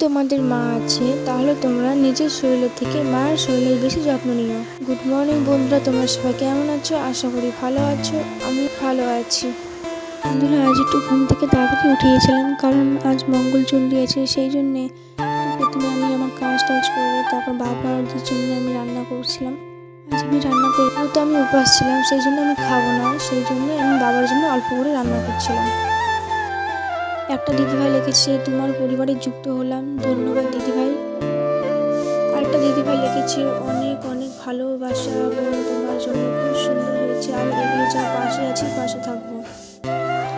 তোমাদের মা আছে তাহলে তোমরা নিজের শরীরের থেকে মায়ের শরীরের বেশি যত্ন নিও। গুড মর্নিং বন্ধুরা, তোমরা সবাই কেমন আছো? আশা করি ভালো আছো। আমি ভালো আছি বন্ধুরা। আজ একটু ঘুম থেকে তাড়াতাড়ি উঠে গেছিলাম, কারণ আজ মঙ্গলচণ্ডী আছে, সেই জন্যে প্রথমে আমি আমার কাজ টাজ করে তারপর বাবার জন্য আমি রান্না করছিলাম। আজ আমি রান্না করবো, তো আমি উপাস ছিলাম, সেই জন্য আমি খাবো না, সেই জন্য আমি বাবার জন্য অল্প করে রান্না করছিলাম। একটা দিদিভাই লিখেছে তোমার পরিবারে যুক্ত হলাম, ধন্যবাদ দিদিভাই। আরেকটা দিদিভাই লিখেছে অনেক অনেক ভালোবাসা বোন, তোমার জন্য খুব সুন্দর হয়েছে, আর এগিয়ে যাও, পাশে আছি, পাশে থাকবো।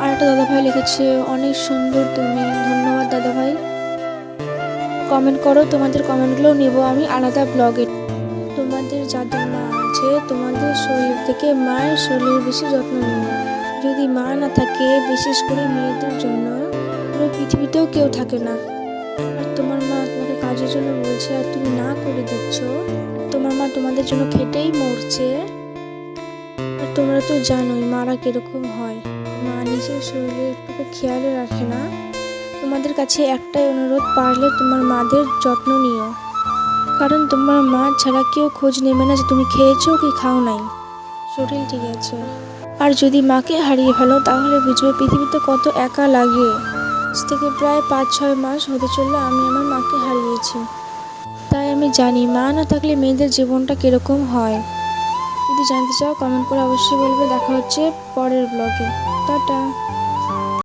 আরেকটা দাদাভাই লিখেছে অনেক সুন্দর তুমি, ধন্যবাদ দাদাভাই। কমেন্ট করো, তোমাদের কমেন্টগুলোও নেব আমি আলাদা ব্লগে। তোমাদের যাদের মা আছে তোমাদের শরীর থেকে মায়ের শরীরের বেশি যত্ন নিও। যদি মা না থাকে, বিশেষ করে মেয়েদের জন্য পুরো পৃথিবীতেও কেউ থাকে না। আর তোমার মা তোমাকে কাজের জন্য বলছে আর তুমি না করে দিচ্ছ। তোমার মা তোমাদের জন্য খেটেই মরছে। আর তোমরা তো জানোই মারা কিরকম হয়, মা নিজের শরীরে একটু খেয়াল রাখে না। তোমাদের কাছে একটাই অনুরোধ, পারলে তোমার মাদের যত্ন নিও, কারণ তোমার মা ছাড়া কেউ খোঁজ নেবে না যে তুমি খেয়েছো কি খাও নাই, শরীর ঠিক আছে। আর যদি মাকে হারিয়ে ফেলো তাহলে বুঝবে পৃথিবীতে কত একা লাগে। আজ থেকে প্রায় 5-6 মাস হতে চললো আমি আমার মাকে হারিয়েছি, তাই আমি জানি মা না থাকলে মেয়েদের জীবনটা কিরকম হয়। যদি জানতে চাও কমেন্ট করে অবশ্যই বলবে। দেখা হচ্ছে পরের ব্লগে। টাটা।